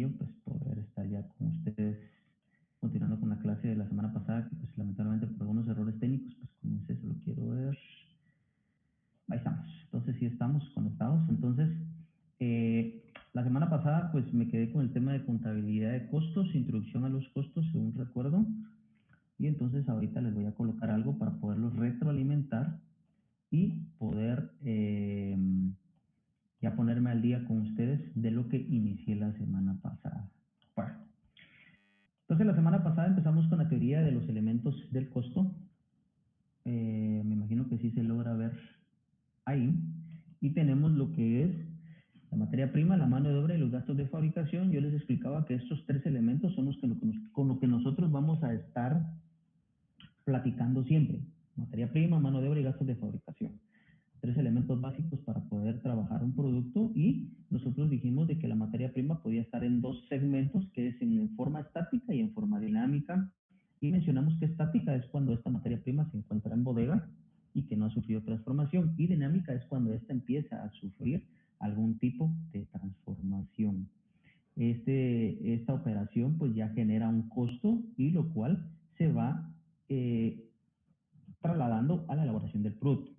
ello, pues poder estar ya con ustedes continuando con la clase de la semana pasada, que pues lamentablemente por algunos errores técnicos, pues comencé, se lo quiero ver. Ahí estamos. Entonces sí estamos conectados. Entonces, la semana pasada pues me quedé con el tema de contabilidad de costos, introducción a los costos, según recuerdo. Y entonces ahorita les voy a colocar algo para poderlos retroalimentar y poder ya ponerme al día con ustedes de lo que inicié la semana pasada. Bueno, entonces la semana pasada empezamos con la teoría de los elementos del costo. Me imagino que sí se logra ver ahí. Y tenemos lo que es la materia prima, la mano de obra y los gastos de fabricación. Yo les explicaba que estos tres elementos son los que con lo que nosotros vamos a estar platicando siempre. Materia prima, mano de obra y gastos de fabricación. Tres elementos básicos para poder trabajar un producto, y nosotros dijimos de que la materia prima podía estar en dos segmentos, que es en forma estática y en forma dinámica, y mencionamos que estática es cuando esta materia prima se encuentra en bodega y que no ha sufrido transformación, y dinámica es cuando esta empieza a sufrir algún tipo de transformación. Esta operación pues ya genera un costo, y lo cual se va trasladando a la elaboración del producto.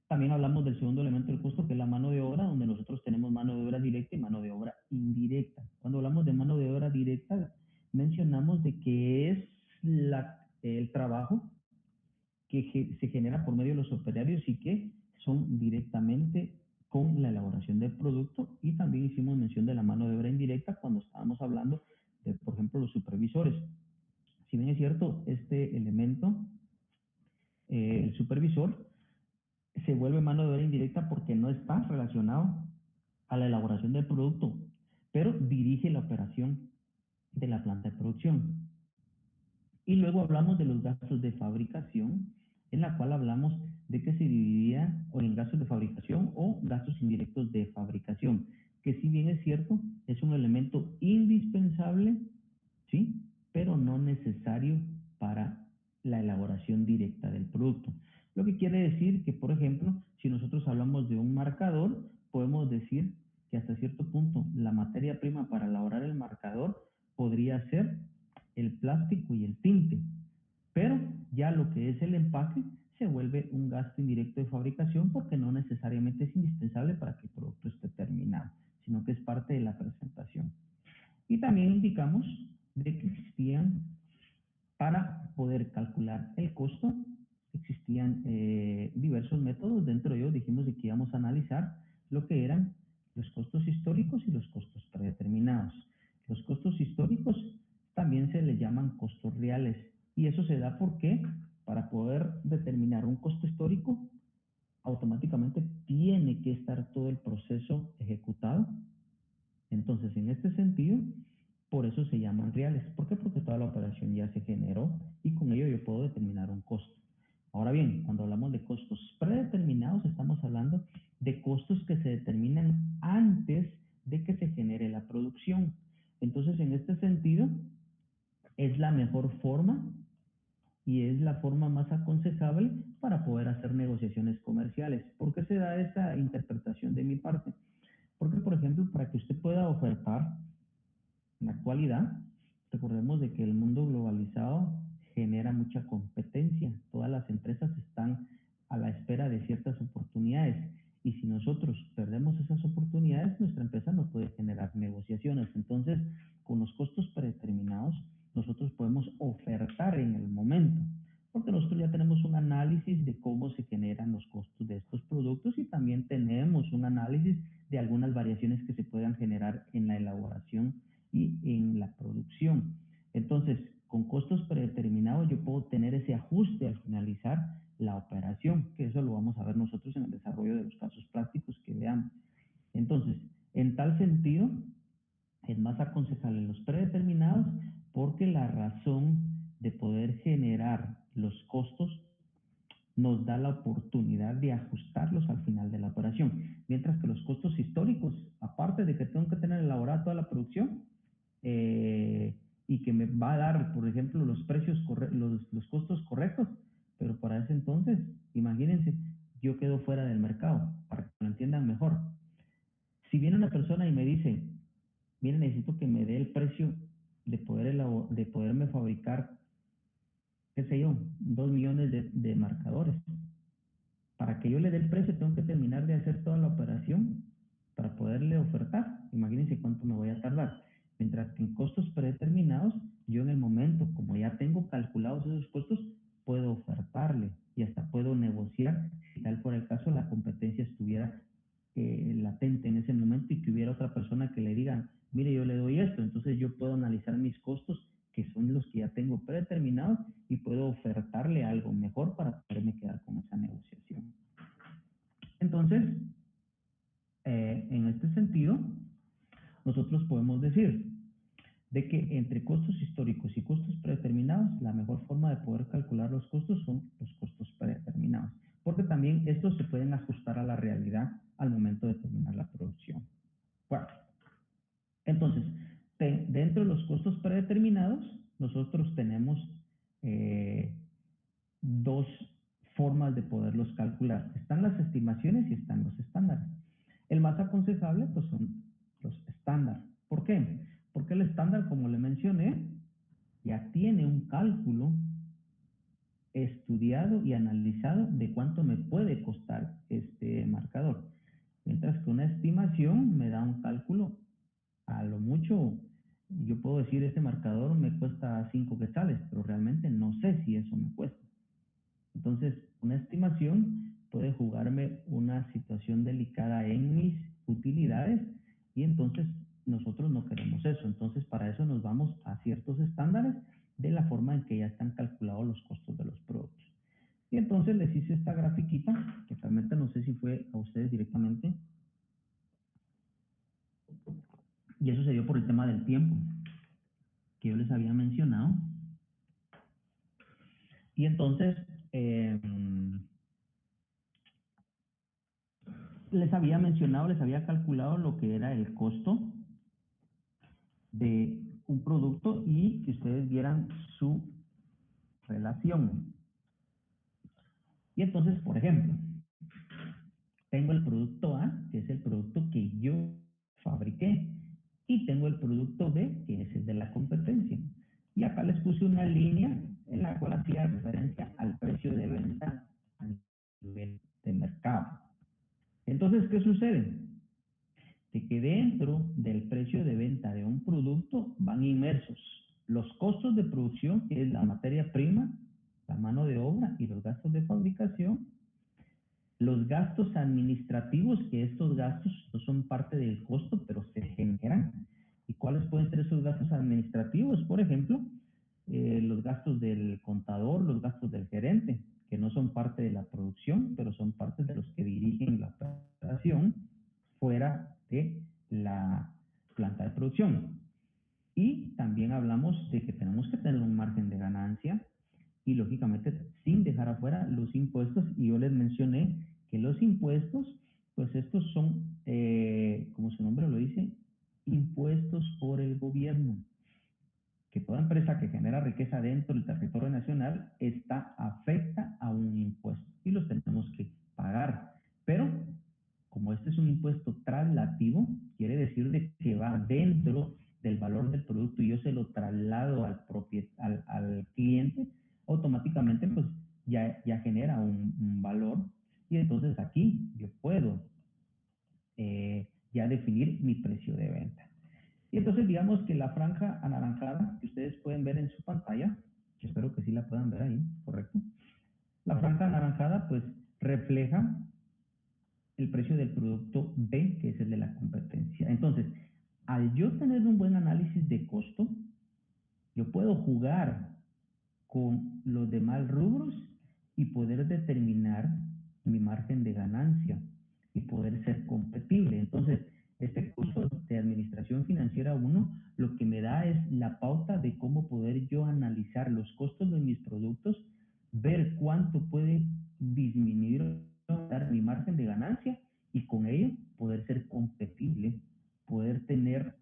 También hablamos del segundo elemento del costo, que es la mano de obra, donde nosotros tenemos mano de obra directa y mano de obra indirecta. Cuando hablamos de mano de obra directa, mencionamos de que es el trabajo que se genera por medio de los operarios y que son directamente con la elaboración del producto. Y también hicimos mención de la mano de obra indirecta cuando estábamos hablando de, por ejemplo, los supervisores. Si bien es cierto, este elemento, el supervisor, se vuelve mano de obra indirecta porque no está relacionado a la elaboración del producto, pero dirige la operación de la planta de producción. Y luego hablamos de los gastos de fabricación, en la cual hablamos de que se dividía o en gastos de fabricación o gastos indirectos de fabricación, que si bien es cierto, es un elemento indispensable, ¿sí? Pero no necesario para la elaboración directa del producto. Lo que quiere decir que, por ejemplo, si nosotros hablamos de un marcador, podemos decir que hasta cierto punto la materia prima para elaborar el marcador podría ser el plástico y el tinte, pero ya lo que es el empaque se vuelve un gasto indirecto de fabricación porque no necesariamente es indispensable para que el producto esté terminado, sino que es parte de la presentación. Y también indicamos de que existían, para poder calcular el costo, existían diversos métodos. Dentro de ellos dijimos de que íbamos a analizar lo que eran los costos históricos y los costos predeterminados. Los costos históricos también se les llaman costos reales, y eso se da porque para poder determinar un costo histórico, automáticamente tiene que estar todo el proceso ejecutado. Entonces, en este sentido, por eso se llaman reales. ¿Por qué? Porque toda la operación ya se generó y con ello yo puedo determinar un costo. Ahora bien, cuando hablamos de costos predeterminados, estamos hablando de costos que se determinan antes de que se genere la producción. Entonces, en este sentido, es la mejor forma y es la forma más aconsejable para poder hacer negociaciones comerciales. ¿Por qué se da esa interpretación de mi parte? Porque, por ejemplo, para que usted pueda ofertar en la actualidad, recordemos de que el mundo globalizado genera mucha competencia. Todas las empresas están a la espera de ciertas oportunidades. Y si nosotros perdemos esas oportunidades, nuestra empresa no puede generar negociaciones. Entonces, con los costos predeterminados, nosotros podemos ofertar en el momento, porque nosotros ya tenemos un análisis de cómo se generan los costos de estos productos y también tenemos un análisis de algunas variaciones que se puedan generar en la elaboración y en la producción. Entonces, con costos predeterminados yo puedo tener ese ajuste al finalizar la operación, que eso lo vamos a ver nosotros en el desarrollo de los casos prácticos que veamos. Entonces, en tal sentido, es más aconsejable los predeterminados porque la razón de poder generar los costos nos da la oportunidad de ajustarlos al final de la operación. Mientras que los costos históricos, aparte de que tengo que tener elaborada toda la producción, y que me va a dar, por ejemplo, los precios, los costos correctos, pero para ese entonces, imagínense, yo quedo fuera del mercado, para que lo entiendan mejor. Si viene una persona y me dice, mire, necesito que me dé el precio de poderme fabricar, qué sé yo, 2 millones de marcadores. Para que yo le dé el precio, tengo que terminar de hacer toda la operación para poderle ofertar. Imagínense cuánto me voy a tardar. Mientras que en costos predeterminados, yo en el momento, como ya tengo calculados esos costos, puedo ofertarle y hasta puedo negociar si tal por el caso la competencia estuviera latente en ese momento y que hubiera otra persona que le diga, mire, yo le doy esto, entonces yo puedo analizar mis costos, que son los que ya tengo predeterminados, y puedo ofertarle algo mejor para poderme quedar con esa negociación. Entonces, en este sentido, nosotros podemos decir de que entre costos históricos y costos predeterminados, la mejor forma de poder calcular los costos son los costos predeterminados, porque también estos se pueden ajustar a la realidad al momento de terminar la producción. Bueno, entonces, dentro de los costos predeterminados, nosotros tenemos dos formas de poderlos calcular. Están las estimaciones y están los estándares. El más aconsejable pues son los estándar. ¿Por qué? Porque el estándar, como le mencioné, ya tiene un cálculo estudiado y analizado de cuánto me puede costar este marcador. Mientras que una estimación me da un cálculo, a lo mucho, yo puedo decir este marcador me cuesta 5 quetzales, pero realmente no sé si eso me cuesta. Entonces, una estimación puede jugarme una situación delicada en mis utilidades y entonces nosotros no queremos eso. Entonces, para eso nos vamos a ciertos estándares de la forma en que ya están calculados los costos de los productos. Y entonces les hice esta grafiquita, que realmente no sé si fue a ustedes directamente, y eso se dio por el tema del tiempo, que yo les había mencionado. Y entonces, les había mencionado, les había calculado lo que era el costo de un producto y que ustedes vieran su relación. Y entonces, por ejemplo, tengo el producto A, que es el producto que yo fabriqué, y tengo el producto B, que es el de la competencia. Y acá les puse una línea en la cual hacía referencia al precio de venta a nivel de mercado. Entonces, ¿qué sucede? De que dentro del precio de venta de un producto van inmersos los costos de producción, que es la materia prima, la mano de obra y los gastos de fabricación, los gastos administrativos, que estos gastos no son parte del costo, pero se generan. ¿Y cuáles pueden ser esos gastos administrativos? Por ejemplo, los gastos del contador, los gastos del gerente, que no son parte de la producción, pero son parte de los que dirigen la operación fuera de la planta de producción. Y también hablamos de que tenemos que tener un margen de ganancia y lógicamente sin dejar afuera los impuestos. Y yo les mencioné que los impuestos, pues estos son, como su nombre lo dice, impuestos por el gobierno. Que toda empresa que genera riqueza dentro del territorio nacional está afecta a un impuesto y los tenemos que pagar. Pero como este es un impuesto traslativo, quiere decir de que va dentro del valor del producto y yo se lo traslado al cliente, automáticamente pues ya genera un valor y entonces aquí yo puedo ya definir mi precio de venta. Y entonces digamos que la franja anaranjada que ustedes pueden ver en su pantalla, que espero que sí la puedan ver ahí, correcto. La franja anaranjada pues refleja el precio del producto B, que es el de la competencia. Entonces, al yo tener un buen análisis de costo, yo puedo jugar con los demás rubros y poder determinar mi margen de ganancia y poder ser competible. Entonces, este curso de Administración Financiera 1 lo que me da es la pauta de cómo poder yo analizar los costos de mis productos, ver cuánto puede disminuir mi margen de ganancia y con ello poder ser competible, poder tener,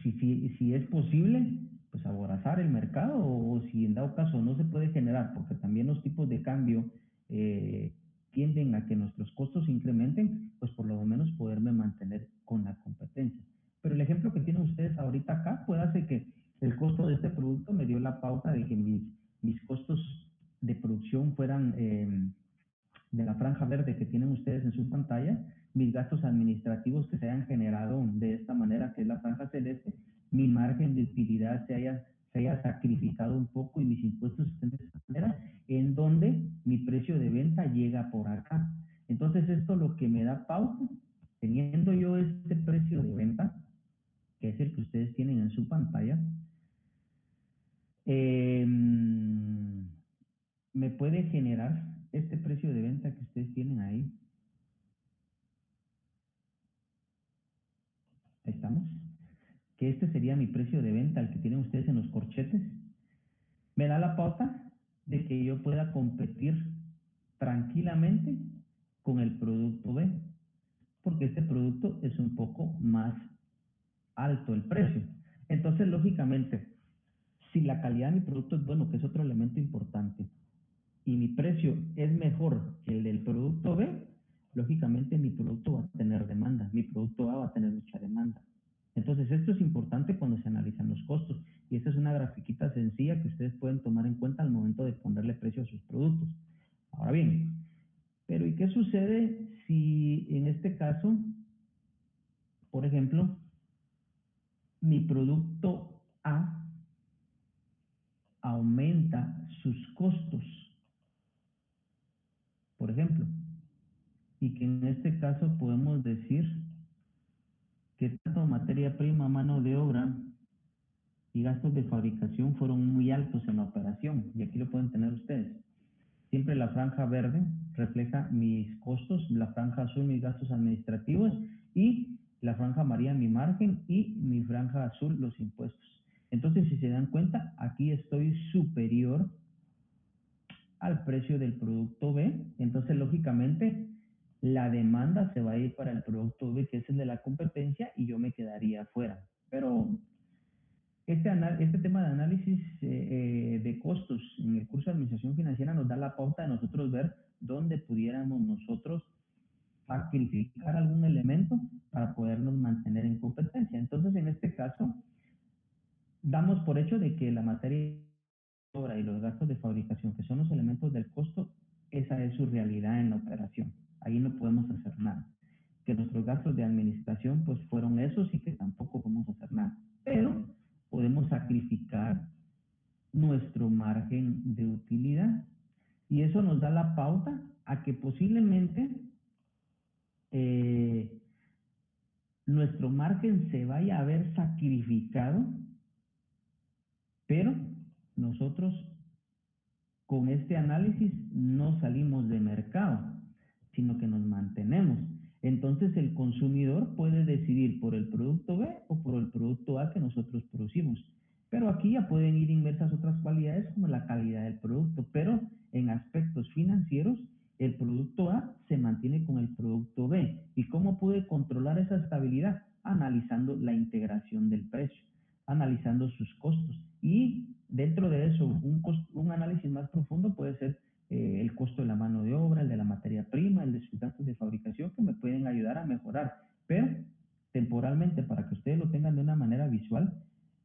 si es posible, pues aborazar el mercado o si en dado caso no se puede generar, porque también los tipos de cambio tienden a que nuestros costos incrementen, pues por lo menos poderme mantener con la competencia. Pero el ejemplo que tienen ustedes ahorita acá puede hacer que el costo de este producto me dio la pauta de que mis costos de producción fueran de la franja verde que tienen ustedes en su pantalla, mis gastos administrativos que se hayan generado de esta manera, que es la franja celeste, mi margen de utilidad se haya sacrificado un poco y mis impuestos estén de esta manera, en donde mi precio de venta llega por acá. Entonces esto lo que me da pauta, teniendo yo este precio de venta, que es el que ustedes tienen en su pantalla, me puede generar este precio de venta que ustedes tienen ahí. Ahí estamos. Que este sería mi precio de venta, el que tienen ustedes en los corchetes. Me da la pauta de que yo pueda competir tranquilamente con el producto B, porque este producto es un poco más alto el precio. Entonces, lógicamente, si la calidad de mi producto es bueno, que es otro elemento importante, y mi precio es mejor que el del producto B, lógicamente mi producto va a tener demanda, mi producto A va a tener mucha demanda. Entonces, esto es importante cuando se analizan los costos. Y esta es una grafiquita sencilla que ustedes pueden tomar en cuenta al momento de ponerle precio a sus productos. Ahora bien, pero ¿y qué sucede si en este caso, por ejemplo, mi producto A aumenta sus costos, por ejemplo, y que en este caso podemos decir que tanto materia prima, mano de obra y gastos de fabricación fueron muy altos en la operación? Y aquí lo pueden tener ustedes. Siempre la franja verde refleja mis costos, la franja azul mis gastos administrativos y la franja amarilla mi margen y mi franja azul los impuestos. Entonces, si se dan cuenta, aquí estoy superior al precio del producto B. Entonces, lógicamente, la demanda se va a ir para el producto B, que es el de la competencia, y yo me quedaría afuera. Pero este tema de análisis de costos en el curso de Administración Financiera nos da la pauta de nosotros ver dónde pudiéramos nosotros sacrificar algún elemento para podernos mantener en competencia. Entonces, en este caso, damos por hecho de que la materia de obra y los gastos de fabricación, que son los elementos del costo, esa es su realidad en la operación. Ahí no podemos hacer nada. Que nuestros gastos de administración pues fueron esos y que tampoco podemos hacer nada. Pero podemos sacrificar nuestro margen de utilidad y eso nos da la pauta a que posiblemente eh, nuestro margen se vaya a ver sacrificado, pero nosotros con este análisis no salimos de mercado, sino que nos mantenemos. Entonces el consumidor puede decidir por el producto B o por el producto A que nosotros producimos. Pero aquí ya pueden ir inmersas otras cualidades como la calidad del producto, pero en aspectos financieros el producto A se mantiene con el producto B. ¿Y cómo pude controlar esa estabilidad? Analizando la integración del precio, analizando sus costos y dentro de eso un análisis más profundo puede ser el costo de la mano de obra, el de la materia prima, el de sus gastos de fabricación que me pueden ayudar a mejorar. Pero temporalmente, para que ustedes lo tengan de una manera visual,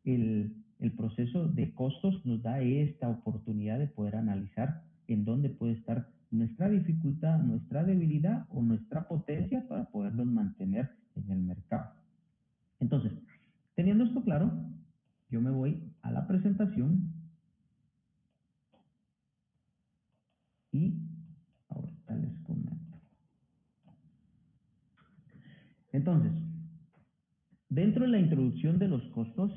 el proceso de costos nos da esta oportunidad de poder analizar en dónde puede estar nuestra dificultad, nuestra debilidad o nuestra potencia para podernos mantener en el mercado. Entonces, teniendo esto claro, yo me voy a la presentación y ahorita les comento. Entonces, dentro de la introducción de los costos,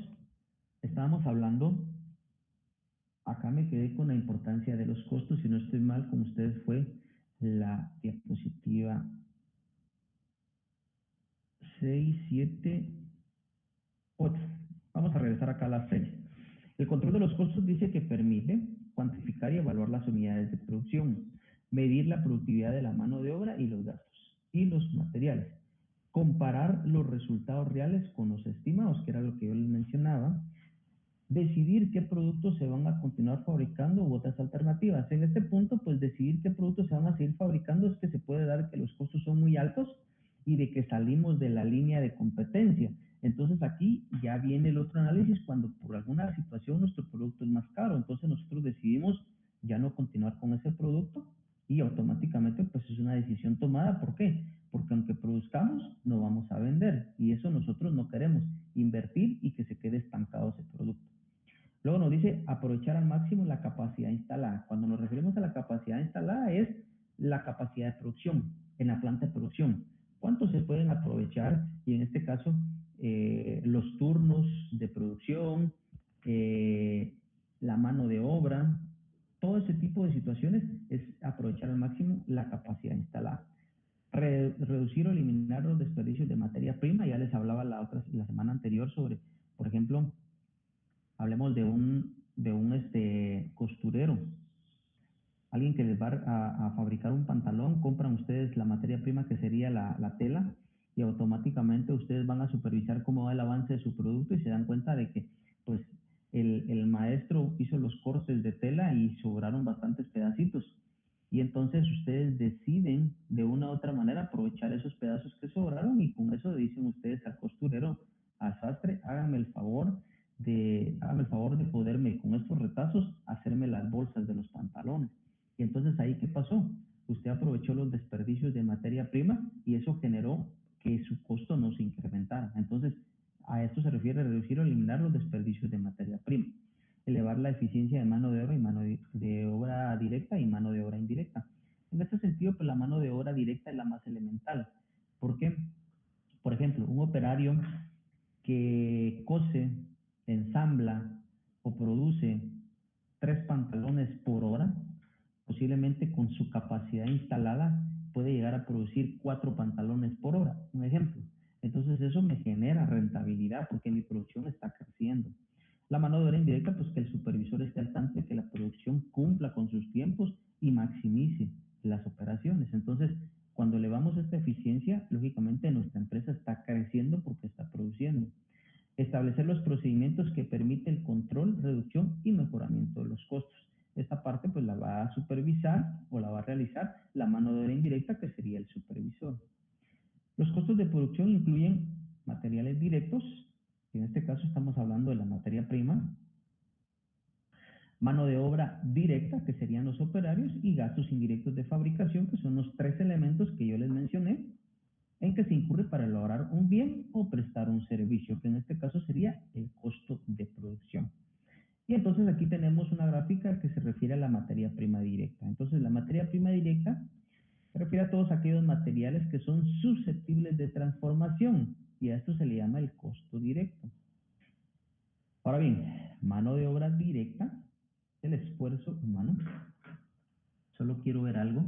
estábamos hablando, acá me quedé con la importancia de los costos, si no estoy mal con ustedes fue la diapositiva 6, 7, 8. Vamos a regresar acá a la 6. El control de los costos dice que permite cuantificar y evaluar las unidades de producción, medir la productividad de la mano de obra y los gastos y los materiales, comparar los resultados reales con los estimados, que era lo que yo les mencionaba, decidir qué productos se van a continuar fabricando u otras alternativas. En este punto, pues decidir qué productos se van a seguir fabricando es que se puede dar que los costos son muy altos y de que salimos de la línea de competencia. Entonces aquí ya viene el otro análisis cuando por alguna situación nuestro producto es más caro. Entonces nosotros decidimos ya no continuar con ese producto y automáticamente pues es una decisión tomada. ¿Por qué? Porque aunque produzcamos, no vamos a vender y eso nosotros no queremos, invertir y que se quede estancado ese producto. Luego nos dice aprovechar al máximo la capacidad instalada. Cuando nos referimos a la capacidad instalada es la capacidad de producción en la planta de producción. ¿Cuánto se pueden aprovechar? Y en este caso, los turnos de producción, la mano de obra, todo ese tipo de situaciones es aprovechar al máximo la capacidad instalada. Reducir o eliminar los desperdicios de materia prima. Ya les hablaba la semana anterior sobre, por ejemplo, hablemos de un costurero, alguien que les va a fabricar un pantalón, compran ustedes la materia prima que sería la tela y automáticamente ustedes van a supervisar cómo va el avance de su producto y se dan cuenta de que pues el maestro hizo los cortes de tela y sobraron bastantes pedacitos. Y entonces ustedes deciden de una u otra manera aprovechar esos pedazos que sobraron y con eso dicen ustedes al costurero, al sastre, háganme el favor de poderme con estos retazos hacerme las bolsas de los pantalones. Y entonces ahí, ¿qué pasó? Usted aprovechó los desperdicios de materia prima y eso generó que su costo no se incrementara. Entonces, a esto se refiere reducir o eliminar los desperdicios de materia prima. Elevar la eficiencia de mano de obra y mano de obra directa y mano de obra indirecta. En este sentido, pues la mano de obra directa es la más elemental. ¿Por qué? Por ejemplo, un operario que cose, ensambla o produce 3 pantalones por hora, posiblemente con su capacidad instalada puede llegar a producir 4 pantalones por hora, un ejemplo. Entonces eso me genera rentabilidad porque mi producción está creciendo. La mano de obra indirecta, pues que el supervisor esté al tanto de que la producción cumpla con sus tiempos y maximice las operaciones. Entonces, cuando elevamos esta eficiencia, lógicamente nuestra empresa está creciendo porque está produciendo. Establecer los procedimientos que permiten el control, reducción y mejoramiento de los costos. Esta parte pues la va a supervisar o la va a realizar la mano de obra indirecta, que sería el supervisor. Los costos de producción incluyen materiales directos, en este caso estamos hablando de la materia prima, mano de obra directa, que serían los operarios, y gastos indirectos de fabricación, que son los 3 elementos que yo les mencioné, en que se incurre para elaborar un bien o prestar un servicio, que en este caso sería el costo de producción. Y entonces aquí tenemos una gráfica que se refiere a la materia prima directa. Entonces la materia prima directa se refiere a todos aquellos materiales que son susceptibles de transformación y a esto se le llama el costo directo. Ahora bien, mano de obra directa, el esfuerzo humano. Solo quiero ver algo.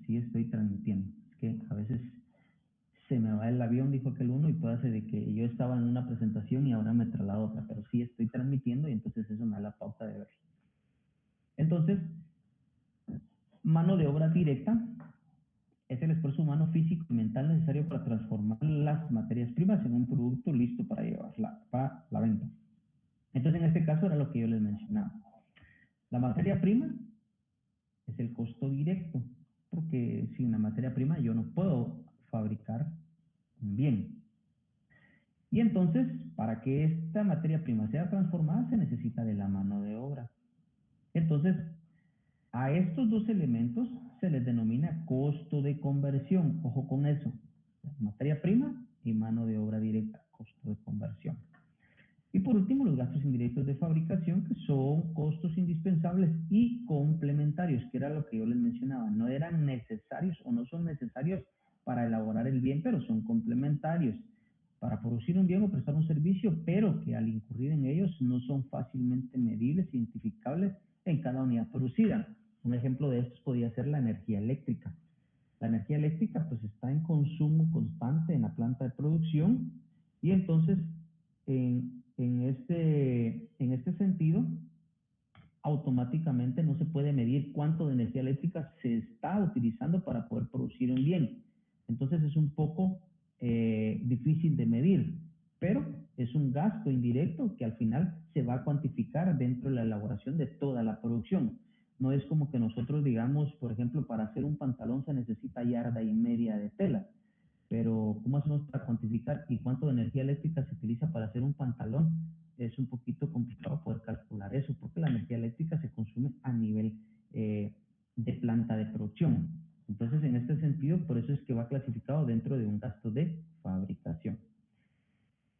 Sí estoy transmitiendo. Es que a veces se me va el avión, dijo aquel uno, y puede ser de que yo estaba en una presentación y ahora me traslado a otra, pero sí estoy transmitiendo y entonces eso me da la pauta de ver. Entonces, mano de obra directa es el esfuerzo humano físico y mental necesario para transformar las materias primas en un producto listo para llevarla para la venta. Entonces, en este caso era lo que yo les mencionaba. La materia prima es el costo directo, porque sin la materia prima yo no puedo fabricar un bien. Y entonces, para que esta materia prima sea transformada, se necesita de la mano de obra. Entonces, a estos dos elementos se les denomina costo de conversión. Ojo con eso. Materia prima y mano de obra directa, costo de conversión. Y por último, los gastos indirectos de fabricación, que son costos indispensables y complementarios, que era lo que yo les mencionaba. No eran necesarios o no son necesarios para elaborar el bien, pero son complementarios para producir un bien o prestar un servicio, pero que al incurrir en ellos no son fácilmente medibles, identificables en cada unidad producida. Un ejemplo de estos podría ser la energía eléctrica. La energía eléctrica pues está en consumo constante en la planta de producción y entonces en este sentido automáticamente no se puede medir cuánto de energía eléctrica se está utilizando para poder producir un bien. Entonces es un poco difícil de medir, pero es un gasto indirecto que al final se va a cuantificar dentro de la elaboración de toda la producción. No es como que nosotros digamos, por ejemplo, para hacer un pantalón se necesita 1,5 yardas de tela, pero ¿cómo hacemos para cuantificar y cuánto de energía eléctrica se utiliza para hacer un pantalón? Es un poquito complicado poder calcular eso, porque la energía eléctrica se consume a nivel de planta de producción. Entonces, en este sentido, por eso es que va clasificado dentro de un gasto de fabricación.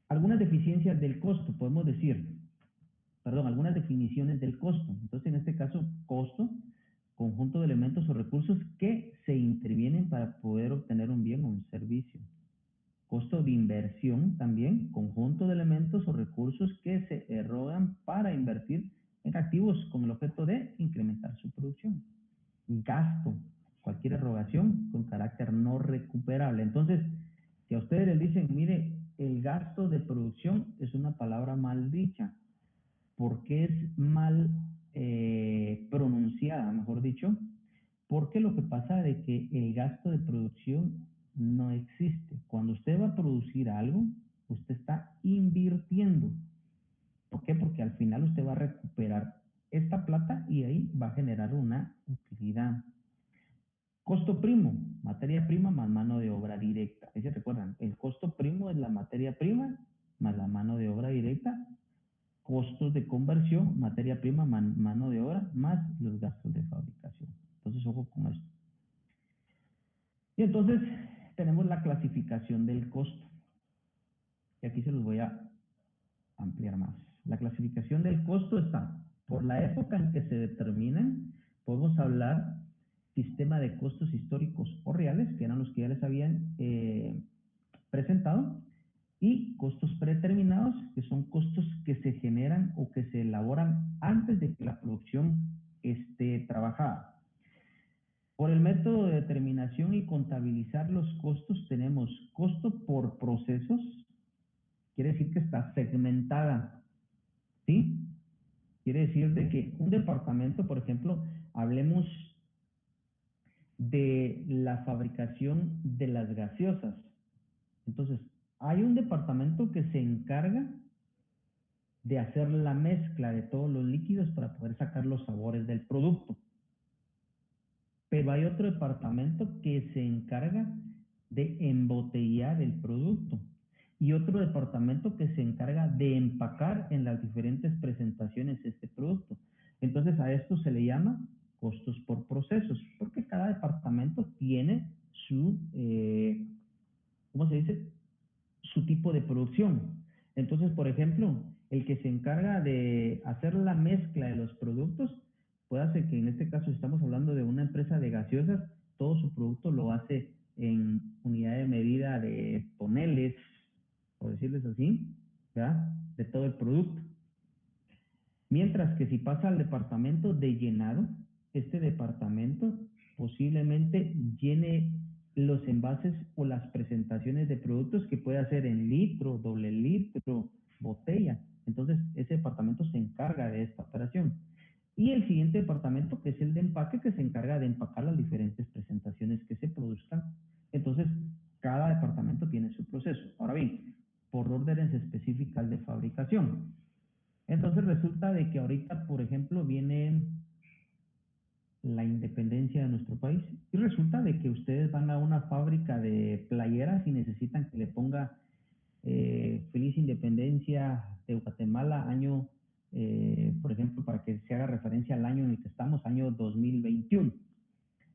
Algunas deficiencias del costo, podemos decir, algunas definiciones del costo. Entonces, en este caso, costo, conjunto de elementos o recursos que se intervienen para poder obtener un bien o un servicio. Costo de inversión también, conjunto de elementos o recursos que se erogan para invertir en activos con el objeto de incrementar su producción. Gasto, cualquier erogación con carácter no recuperable. Entonces, si a ustedes les dicen, mire, el gasto de producción es una palabra mal dicha, ¿por qué es mal pronunciada, mejor dicho? Porque lo que pasa es que el gasto de producción no existe. Cuando usted va a producir algo, usted está invirtiendo. ¿Por qué? Porque al final usted va a recuperar esta plata y ahí va a generar una utilidad. Costo primo, materia prima más mano de obra directa. ¿Se recuerdan? El costo primo es la materia prima más la mano de obra directa. Costos de conversión, materia prima, mano de obra, más los gastos de fabricación. Entonces, ojo con esto. Y entonces, tenemos la clasificación del costo. Y aquí se los voy a ampliar más. La clasificación del costo está por la época en que se determinan. Podemos hablar sistema de costos históricos o reales, que eran los que ya les habían presentado, y costos predeterminados, que son costos que se generan o que se elaboran antes de que la producción esté trabajada. Por el método de determinación y contabilizar los costos tenemos costo por procesos, quiere decir que está segmentada, ¿sí? Quiere decir de que un departamento, por ejemplo, hablemos de la fabricación de las gaseosas. Entonces, hay un departamento que se encarga de hacer la mezcla de todos los líquidos para poder sacar los sabores del producto. Pero hay otro departamento que se encarga de embotellar el producto y otro departamento que se encarga de empacar en las diferentes presentaciones este producto. Entonces a esto se le llama costos por procesos, porque cada departamento tiene su, ¿cómo se dice? Su tipo de producción. Entonces, por ejemplo, el que se encarga de hacer la mezcla de los productos, puede ser que en este caso estamos hablando de una empresa de gaseosas, todo su producto lo hace en unidad de medida de toneles, por decirles así, ¿verdad? De todo el producto. Mientras que si pasa al departamento de llenado, este departamento posiblemente llene los envases o las presentaciones de productos que puede hacer en litro, doble litro, botella. Entonces, ese departamento se encarga de esta operación. Y el siguiente departamento, que es el de empaque, que se encarga de empacar las diferentes presentaciones que se produzcan. Entonces, cada departamento tiene su proceso. Ahora bien, por órdenes específicas de fabricación. Entonces resulta de que ahorita, por ejemplo, viene la independencia de nuestro país y resulta de que ustedes van a una fábrica de playeras y necesitan que le ponga Feliz Independencia de Guatemala, año, por ejemplo, para que se haga referencia al año en el que estamos, año 2021.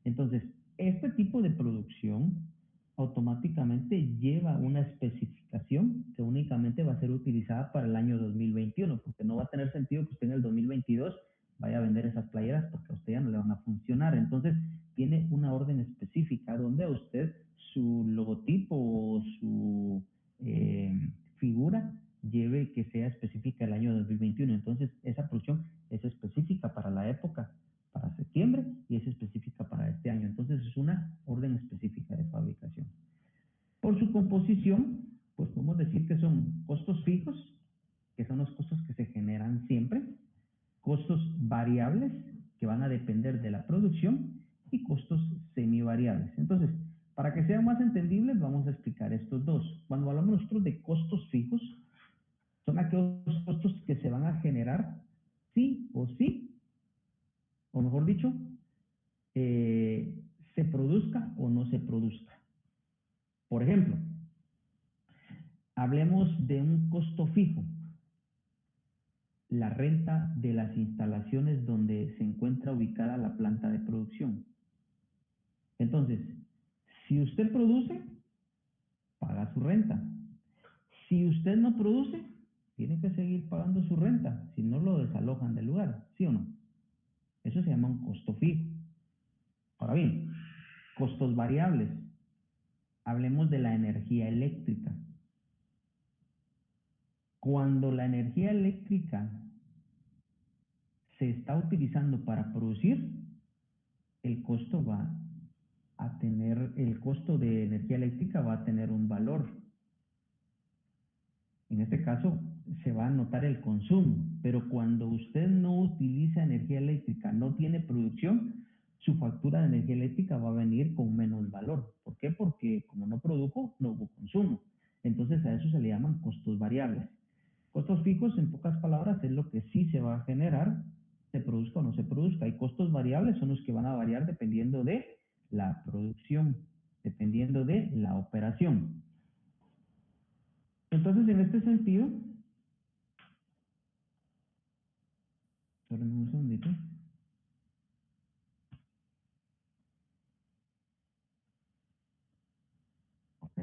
Entonces, este tipo de producción automáticamente lleva una especificación que únicamente va a ser utilizada para el año 2021, porque no va a tener sentido que usted en el 2022 vaya a vender esas playeras porque a usted ya no le van a funcionar. Entonces, tiene una orden específica donde a usted su logotipo o su figura lleve que sea específica el año 2021. Entonces, esa producción es específica para la época, para septiembre, y es específica para este año. Entonces, es una orden específica de fabricación. Por su composición, pues podemos decir que son costos fijos, que son los costos que se generan siempre, costos variables, que van a depender de la producción, y costos semivariables. Entonces, para que sea más entendible, vamos a explicar estos dos. Cuando hablamos nosotros de costos fijos, Son aquellos costos que se van a generar sí, o mejor dicho, se produzca o no se produzca. Por ejemplo, hablemos de un costo fijo, la renta de las instalaciones donde se encuentra ubicada la planta de producción. Entonces, si usted produce, paga su renta. Si usted no produce, tiene que seguir pagando su renta, si no lo desalojan del lugar, ¿sí o no? Eso se llama un costo fijo. Ahora bien, costos variables. Hablemos de la energía eléctrica. Cuando la energía eléctrica se está utilizando para producir, el costo va a tener, el costo de energía eléctrica va a tener un valor. En este caso, se va a notar el consumo, pero cuando usted no utiliza energía eléctrica, no tiene producción, su factura de energía eléctrica va a venir con menos valor. ¿Por qué? Porque como no produjo, no hubo consumo. Entonces a eso se le llaman costos variables. Costos fijos, en pocas palabras, es lo que sí se va a generar, se produzca o no se produzca. Y costos variables son los que van a variar dependiendo de la producción, dependiendo de la operación. Entonces, en este sentido, solo un segundito. Ok.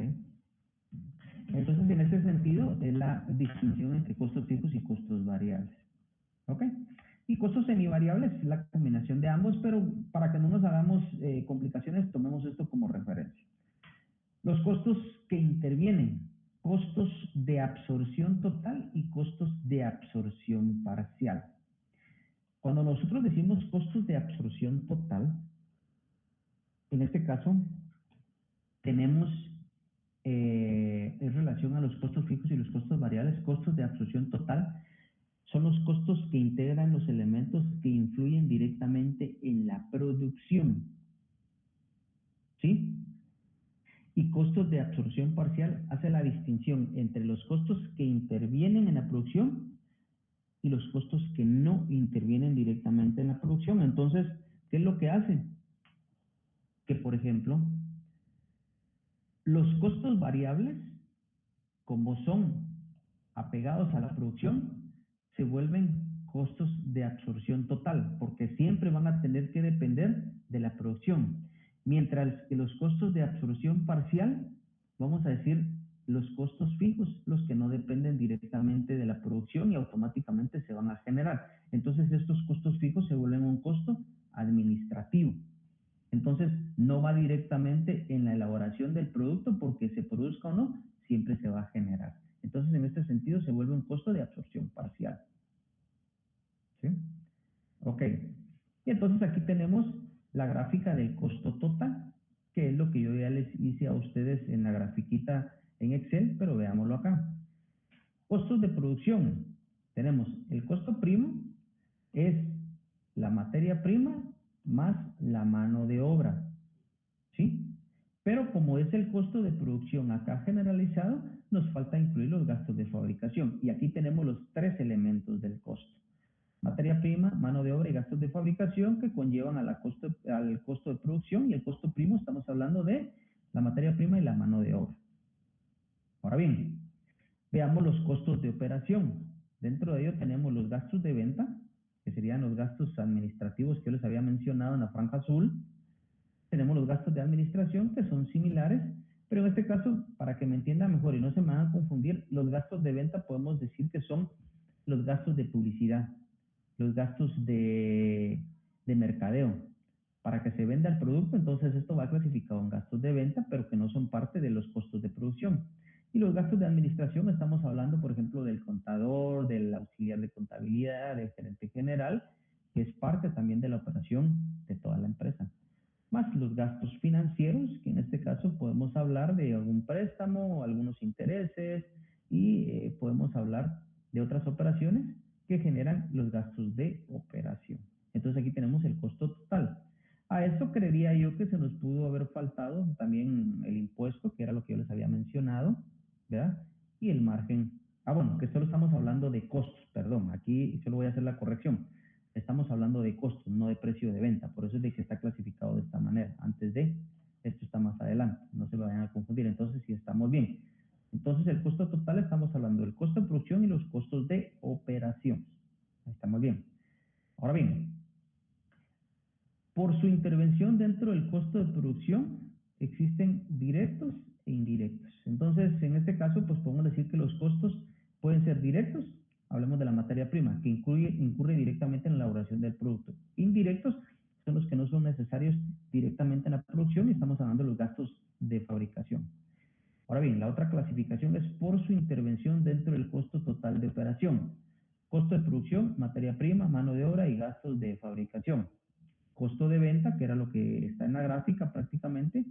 Entonces, en este sentido, es la distinción entre costos fijos y costos variables. ¿Ok? Y costos semivariables es la combinación de ambos, pero para que no nos hagamos complicaciones, tomemos esto como referencia. Los costos que intervienen, costos de absorción total y costos de absorción parcial. Cuando nosotros decimos costos de absorción total, en este caso tenemos en relación a los costos fijos y los costos variables, costos de absorción total son los costos que integran los elementos que influyen directamente en la producción, ¿sí? Y costos de absorción parcial hace la distinción entre los costos que intervienen en la producción y los costos que no intervienen directamente en la producción. Entonces, ¿qué es lo que hace? Que, por ejemplo, los costos variables, como son apegados a la producción, se vuelven costos de absorción total, porque siempre van a tener que depender de la producción. Mientras que los costos de absorción parcial, vamos a decir, los costos fijos, los que no dependen directamente de la producción y automáticamente se van a generar. Entonces estos costos fijos se vuelven un costo administrativo. Entonces no va directamente en la elaboración del producto porque se produzca o no, siempre se va a generar. Entonces en este sentido se vuelve un costo de absorción parcial. ¿Sí? Ok. Y entonces aquí tenemos la gráfica del costo total, que es lo que yo ya les hice a ustedes en la grafiquita en Excel, pero veámoslo acá. Costos de producción. Tenemos el costo primo, es la materia prima más la mano de obra. ¿Sí? Pero como es el costo de producción acá generalizado, nos falta incluir los gastos de fabricación. Y aquí tenemos los tres elementos del costo. Materia prima, mano de obra y gastos de fabricación que conllevan al costo de producción, y el costo primo estamos hablando de la materia prima y la mano de obra. Ahora bien, veamos los costos de operación. Dentro de ello tenemos los gastos de venta, que serían los gastos administrativos que yo les había mencionado en la franja azul. Tenemos los gastos de administración, que son similares, pero en este caso, para que me entiendan mejor y no se me van a confundir, los gastos de venta podemos decir que son los gastos de publicidad, los gastos de mercadeo. Para que se venda el producto, entonces esto va clasificado en gastos de venta, pero que no son parte de los costos de producción. Y los gastos de administración, estamos hablando, por ejemplo, del contador, del auxiliar de contabilidad, del gerente general, que es parte también de la operación de toda la empresa. Más los gastos financieros, que en este caso podemos hablar de algún préstamo, algunos intereses, y podemos hablar de otras operaciones que generan los gastos de operación. Entonces aquí tenemos el costo total. A esto creería yo que se nos pudo haber faltado también el impuesto, que era lo que yo les había mencionado, ¿verdad? Y el margen bueno, que solo estamos hablando de costos, perdón, aquí solo voy a hacer la corrección. Estamos hablando de costos, no de precio de venta, por eso es de que está clasificado de esta manera. Antes de, esto está más adelante, no se lo vayan a confundir. Entonces, sí estamos bien. Entonces, el costo total estamos hablando del costo de producción y los costos de operación. Estamos bien. Ahora bien, por su intervención dentro del costo de producción, existen directos e indirectos. Entonces, en este caso, pues podemos decir que los costos pueden ser directos, hablemos de la materia prima, que incurre directamente en la elaboración del producto. Indirectos son los que no son necesarios directamente en la producción y estamos hablando de los gastos de fabricación. Ahora bien, la otra clasificación es por su intervención dentro del costo total de operación. Costo de producción, materia prima, mano de obra y gastos de fabricación. Costo de venta, que era lo que está en la gráfica prácticamente.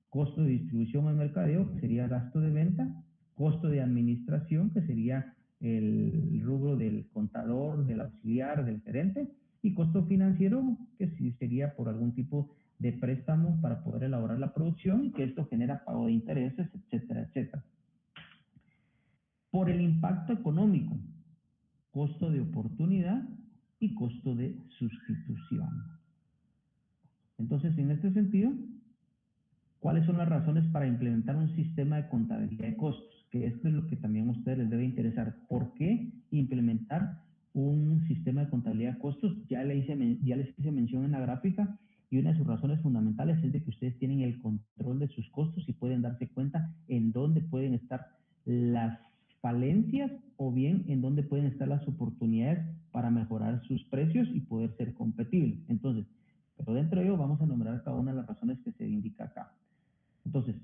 Costo de distribución al mercadeo, que sería gasto de venta. Costo de administración, que sería el rubro del contador, del auxiliar, del gerente. Y costo financiero, que sí sería por algún tipo de préstamo para poder elaborar la producción y que esto genera pago de intereses, etcétera, etcétera. Por el impacto económico, costo de oportunidad y costo de sustitución. Entonces, en este sentido, ¿cuáles son las razones para implementar un sistema de contabilidad de costos? Que esto es lo que también a ustedes les debe interesar. ¿Por qué implementar un sistema de contabilidad de costos? Ya les hice mención en la gráfica y una de sus razones fundamentales es de que ustedes tienen el control de sus costos y pueden darse cuenta en dónde pueden estar las falencias o bien en dónde pueden estar las oportunidades para mejorar sus precios y poder ser competibles. Entonces, pero dentro de ello vamos a nombrar cada una de las razones que se indica acá. Entonces,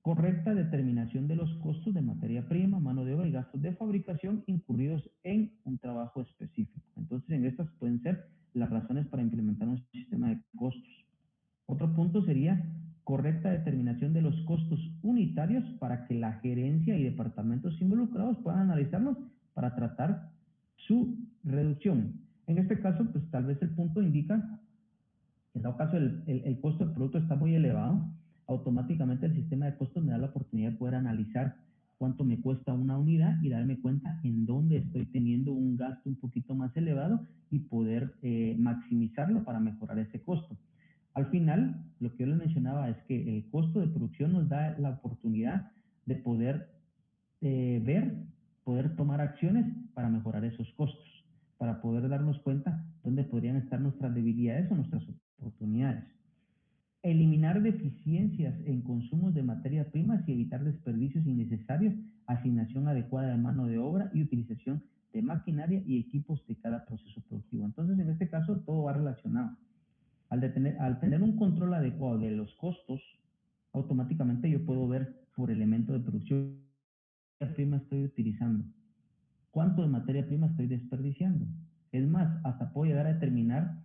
correcta determinación de los costos de materia prima, mano de obra y gastos de fabricación incurridos en un trabajo específico. Entonces, en estas pueden ser las razones para implementar un sistema de costos. Otro punto sería correcta determinación de los costos unitarios para que la gerencia y departamentos involucrados puedan analizarlos para tratar su reducción. En este caso, pues tal vez el punto indica, en dado caso el costo del producto está muy elevado, automáticamente el sistema de costos me da la oportunidad de poder analizar cuánto me cuesta una unidad y darme cuenta en dónde estoy teniendo un gasto un poquito más elevado y poder maximizarlo para mejorar ese costo. Al final, lo que yo les mencionaba es que el costo de producción nos da la oportunidad de poder poder tomar acciones para mejorar esos costos, para poder darnos cuenta dónde podrían estar nuestras debilidades o nuestras oportunidades. Eliminar deficiencias en consumos de materias primas y evitar desperdicios innecesarios, asignación adecuada de mano de obra y utilización de maquinaria y equipos de cada proceso productivo. Entonces, en este caso, todo va relacionado. Al tener un control adecuado de los costos, automáticamente yo puedo ver por elemento de producción qué materia prima estoy utilizando, cuánto de materia prima estoy desperdiciando. Es más, hasta puedo llegar a determinar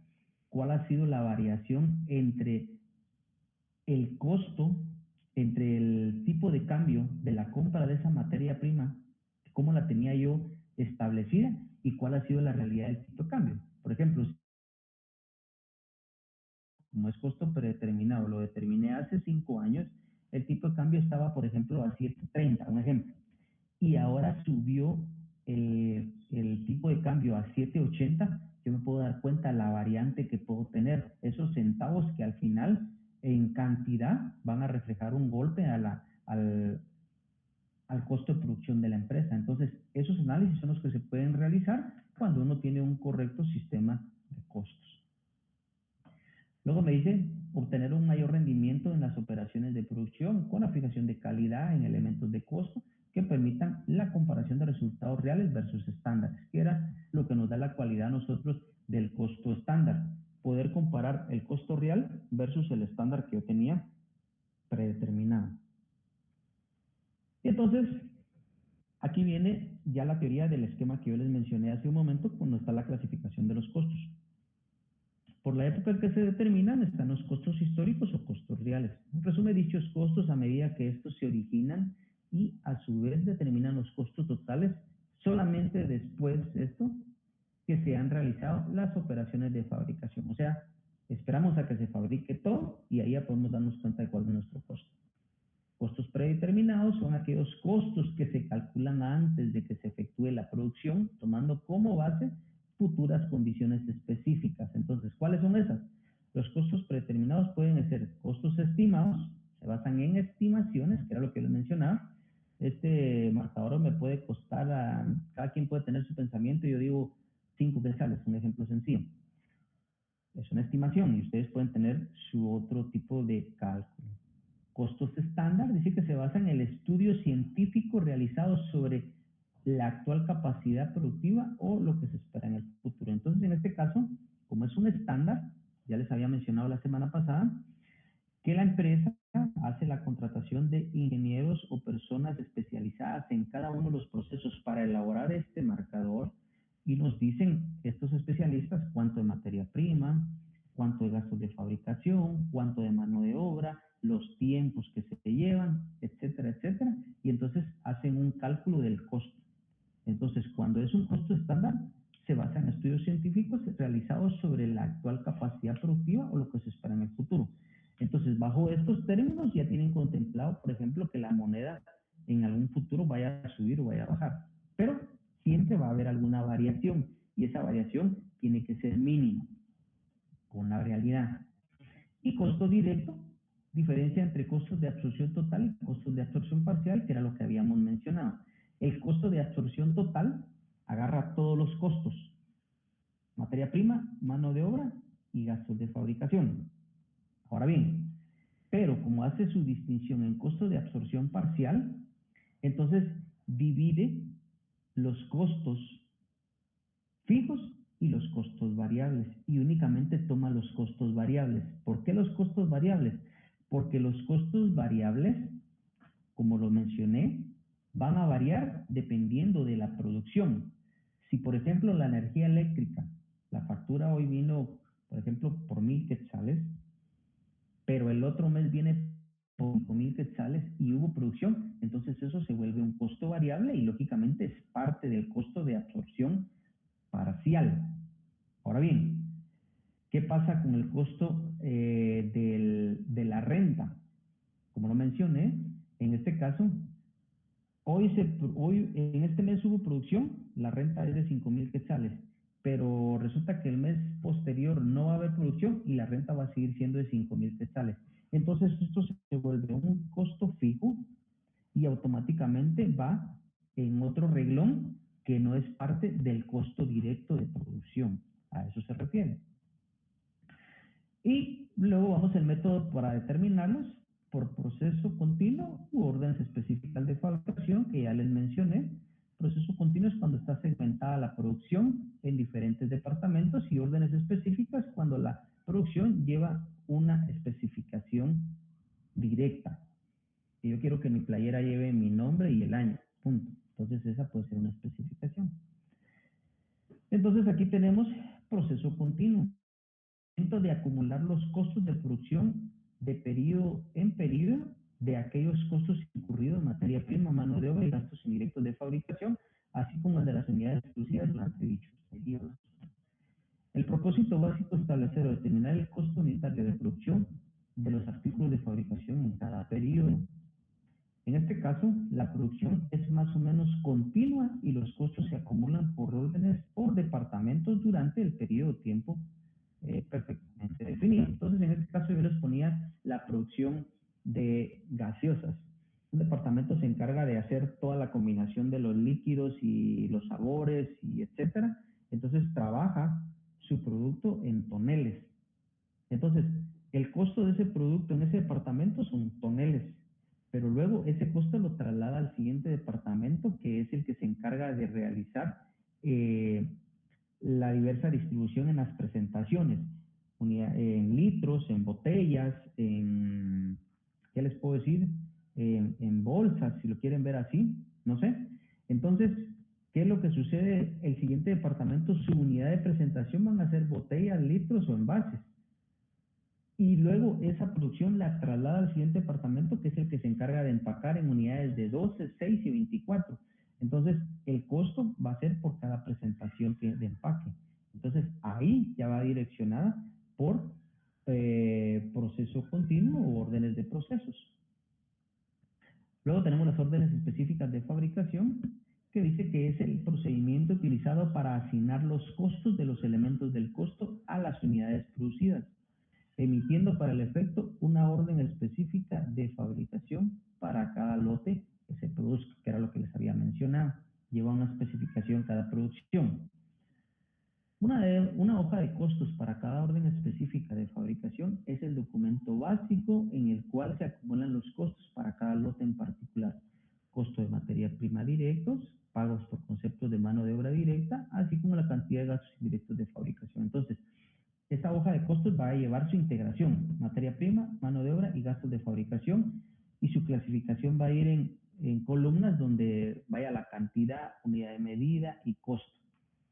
cuál ha sido la variación entre el costo, entre el tipo de cambio de la compra de esa materia prima, cómo la tenía yo establecida y cuál ha sido la realidad del tipo de cambio. Por ejemplo, como es costo predeterminado, lo determiné hace 5 años, el tipo de cambio estaba, por ejemplo, a 7.30, un ejemplo, y ahora subió el tipo de cambio a 7.80, yo me puedo dar cuenta la variante que puedo tener, esos centavos que al final en cantidad van a reflejar un golpe al costo de producción de la empresa. Entonces, esos análisis son los que se pueden realizar cuando uno tiene un correcto sistema de costos. Luego me dice obtener un mayor rendimiento en las operaciones de producción con aplicación de calidad en elementos de costo que permitan la comparación de resultados reales versus estándares, que era lo que nos da la cualidad a nosotros del costo estándar. Poder comparar el costo real versus el estándar que yo tenía predeterminado. Y entonces, aquí viene ya la teoría del esquema que yo les mencioné hace un momento, cuando está la clasificación de los costos. Por la época en que se determinan están los costos históricos o costos reales. En resumen, dichos costos a medida que estos se originan y a su vez determinan los costos totales solamente después de esto que se han realizado las operaciones de fabricación. O sea, esperamos a que se fabrique todo y ahí ya podemos darnos cuenta de cuál es nuestro costo. Costos predeterminados son aquellos costos que se calculan antes de que se efectúe la producción, tomando como base futuras condiciones específicas. Entonces, ¿cuáles son esas? Los costos predeterminados pueden ser costos estimados, se basan en estimaciones, que era lo que les mencionaba. Este marcador me puede costar, cada quien puede tener su pensamiento, yo digo 5 quetzales, un ejemplo sencillo. Es una estimación y ustedes pueden tener su otro tipo de cálculo. Costos estándar, dice que se basa en el estudio científico realizado sobre la actual capacidad productiva o lo que se espera en el futuro. Entonces, en este caso, como es un estándar, ya les había mencionado la semana pasada, que la empresa hace la contratación de ingenieros o personas especializadas en cada uno de los procesos para elaborar este marcador y nos dicen estos especialistas cuánto de materia prima, cuánto de gastos de fabricación, cuánto de mano de obra, los tiempos que se llevan, etcétera, etcétera, y entonces hacen un cálculo del costo. Entonces, cuando es un costo estándar, se basa en estudios científicos realizados sobre la actual capacidad productiva o lo que se espera en el futuro. Entonces, bajo estos términos ya tienen contemplado, por ejemplo, que la moneda en algún futuro vaya a subir o vaya a bajar. Pero siempre va a haber alguna variación y esa variación tiene que ser mínima con la realidad. Y costo directo, diferencia entre costos de absorción total y costos de absorción parcial, que era lo que habíamos mencionado. El costo de absorción total agarra todos los costos, materia prima, mano de obra y gastos de fabricación. Ahora bien, pero como hace su distinción en costo de absorción parcial, entonces divide los costos fijos y los costos variables y únicamente toma los costos variables. ¿Por qué los costos variables? Porque los costos variables, como lo mencioné, van a variar dependiendo de la producción. Si, por ejemplo, la energía eléctrica, la factura hoy vino, por ejemplo, por 1,000 quetzales, pero el otro mes viene por 5,000 quetzales y hubo producción, entonces eso se vuelve un costo variable y lógicamente es parte del costo de absorción parcial. Ahora bien, ¿qué pasa con el costo de la renta? Como lo mencioné, en este caso, hoy en este mes hubo producción, la renta es de 5,000 quetzales, pero resulta que el mes posterior no va a haber producción y la renta va a seguir siendo de 5,000 quetzales. Entonces esto se vuelve un costo fijo y automáticamente va en otro reglón que no es parte del costo directo de producción. A eso se refiere. Y luego vamos al método para determinarlos por proceso continuo u órdenes específicas de fabricación, que ya les mencioné. Proceso continuo es cuando está segmentada la producción en diferentes departamentos y órdenes específicas cuando la producción lleva una especificación directa. Y yo quiero que mi playera lleve mi nombre y el año, punto. Entonces esa puede ser una especificación. Entonces aquí tenemos proceso continuo de acumular los costos de producción de periodo en periodo de aquellos costos incurridos en materia prima, mano de obra y gastos indirectos de fabricación, así como el de las unidades exclusivas durante dichos periodos. El propósito básico es establecer o determinar el costo unitario de producción de los artículos de fabricación en cada periodo. En este caso, la producción es más o menos continua y los costos se acumulan por órdenes por departamentos durante el periodo de tiempo perfectamente definido. Entonces, en este caso yo les ponía la producción de gaseosas. Un departamento se encarga de hacer toda la combinación de los líquidos y los sabores y etcétera. Entonces trabaja su producto en toneles. Entonces, el costo de ese producto en ese departamento son toneles, pero luego ese costo lo traslada al siguiente departamento, que es el que se encarga de realizar la diversa distribución en las presentaciones, en litros, en botellas, en, ¿qué les puedo decir? En bolsas, si lo quieren ver así, no sé. Entonces, ¿qué es lo que sucede? El siguiente departamento, su unidad de presentación van a ser botellas, litros o envases. Y luego esa producción la traslada al siguiente departamento, que es el que se encarga de empacar en unidades de 12, 6 y 24. Entonces, el costo va a ser por cada presentación de empaque. Entonces, ahí ya va direccionada por proceso continuo o órdenes de procesos. Luego tenemos las órdenes específicas de fabricación, que dice que es el procedimiento utilizado para asignar los costos de los elementos del costo a las unidades producidas, emitiendo para el efecto una orden específica de fabricación para cada lote que se produzca, que era lo que les había mencionado. Lleva una especificación cada producción. Una hoja de costos para cada orden específica de fabricación es el documento básico en el cual se acumulan los costos para cada lote en particular. Costo de materia prima directos, pagos por conceptos de mano de obra directa, así como la cantidad de gastos indirectos de fabricación. Entonces, esta hoja de costos va a llevar su integración, materia prima, mano de obra y gastos de fabricación, y su clasificación va a ir en columnas donde vaya la cantidad, unidad de medida y costo,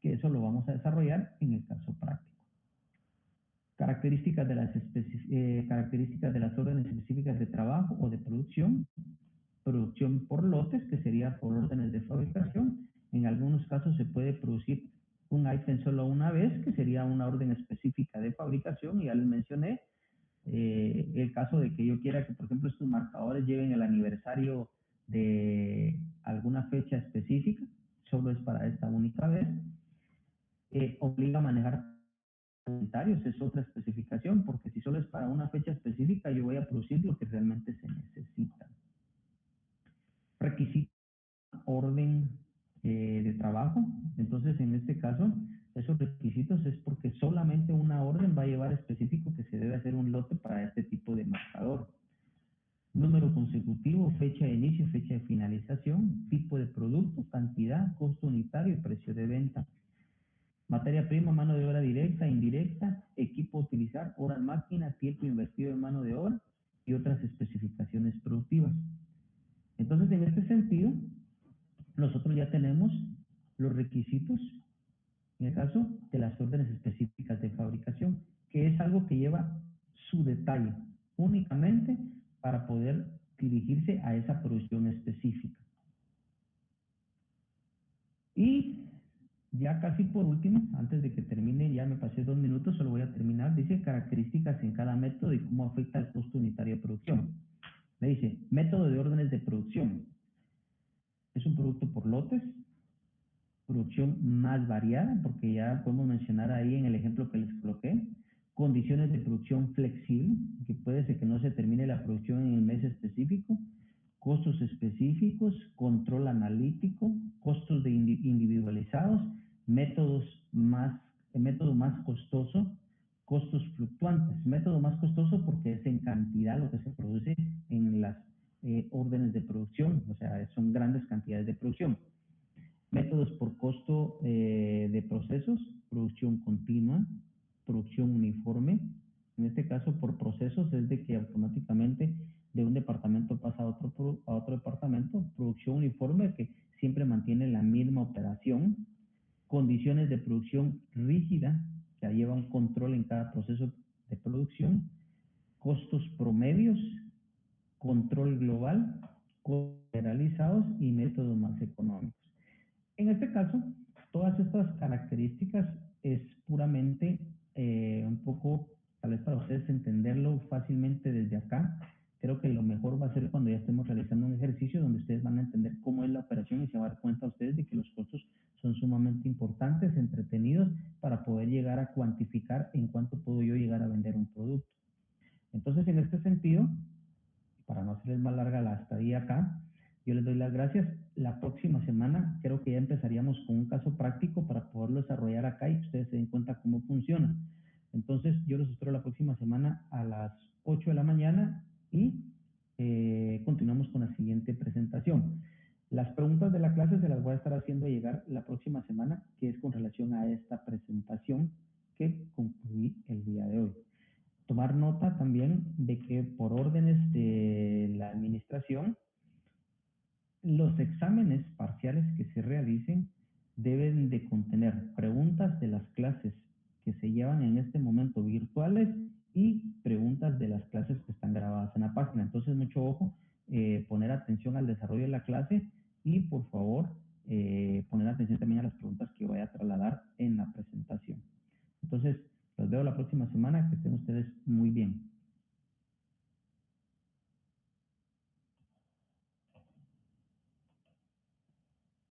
que eso lo vamos a desarrollar en el caso práctico. Características de las órdenes específicas de trabajo o de producción. Producción por lotes, que sería por órdenes de fabricación. En algunos casos se puede producir un ítem solo una vez, que sería una orden específica de fabricación, y ya les mencioné el caso de que yo quiera que, por ejemplo, estos marcadores lleven el aniversario de alguna fecha específica, solo es para esta única vez. Obliga a manejar inventarios, es otra especificación, porque si solo es para una fecha específica, yo voy a producir lo que realmente se necesita. Requisito orden de trabajo. Entonces, en este caso, esos requisitos es porque solamente una orden va a llevar específico que se debe hacer un lote para este tipo de marcador. Número consecutivo, fecha de inicio, fecha de finalización, tipo de producto, cantidad, costo unitario y precio de venta. Materia prima, mano de obra directa, indirecta, equipo a utilizar, horas máquina, tiempo invertido en mano de obra y otras especificaciones productivas. Entonces, en este sentido, nosotros ya tenemos los requisitos, en el caso de las órdenes específicas de fabricación, que es algo que lleva su detalle únicamente para poder dirigirse a esa producción específica. Y ya casi por último, antes de que termine, ya me pasé 2 minutos, solo voy a terminar. Dice características en cada método y cómo afecta el costo unitario de producción. Me dice, método de órdenes de producción. Es un producto por lotes, producción más variada, porque ya podemos mencionar ahí en el ejemplo que les coloqué, condiciones de producción flexible, que puede ser que no se termine la producción en el mes específico, costos específicos, control analítico, costos individualizados, método más costoso, costos fluctuantes. Método más costoso porque es en cantidad lo que se produce en las órdenes de producción, o sea, son grandes cantidades de producción. Métodos por costo de procesos, producción continua, producción uniforme. En este caso, por procesos es de que automáticamente de un departamento pasa a otro departamento. Producción uniforme, que siempre mantiene la misma operación. Condiciones de producción rígida, que lleva un control en cada proceso de producción. Costos promedios, control global, costos generalizados y métodos más económicos. En este caso, todas estas características es puramente un poco, tal vez para ustedes entenderlo fácilmente desde acá. Creo que lo mejor va a ser cuando ya estemos realizando un ejercicio donde ustedes van a entender cómo es la operación y se van a dar cuenta ustedes de que los costos son sumamente importantes, entretenidos, para poder llegar a cuantificar en cuánto puedo yo llegar a vender un producto. Entonces, en este sentido, para no hacerles más larga la estadía acá, yo les doy las gracias. La próxima semana creo que ya empezaríamos con un caso práctico para poderlo desarrollar acá y que ustedes se den cuenta cómo funciona. Entonces, yo los espero la próxima semana a las 8 de la mañana y continuamos con la siguiente presentación. Las preguntas de la clase se las voy a estar haciendo llegar la próxima semana, que es con relación a esta presentación que concluí el día de hoy. Tomar nota también de que por órdenes de la administración, los exámenes parciales que se realicen deben de contener preguntas de las clases que se llevan en este momento virtuales y preguntas de las clases que están grabadas en la página. Entonces, mucho ojo, poner atención al desarrollo de la clase y, por favor, poner atención también a las preguntas que voy a trasladar en la presentación. Entonces, los veo la próxima semana. Que estén ustedes muy bien.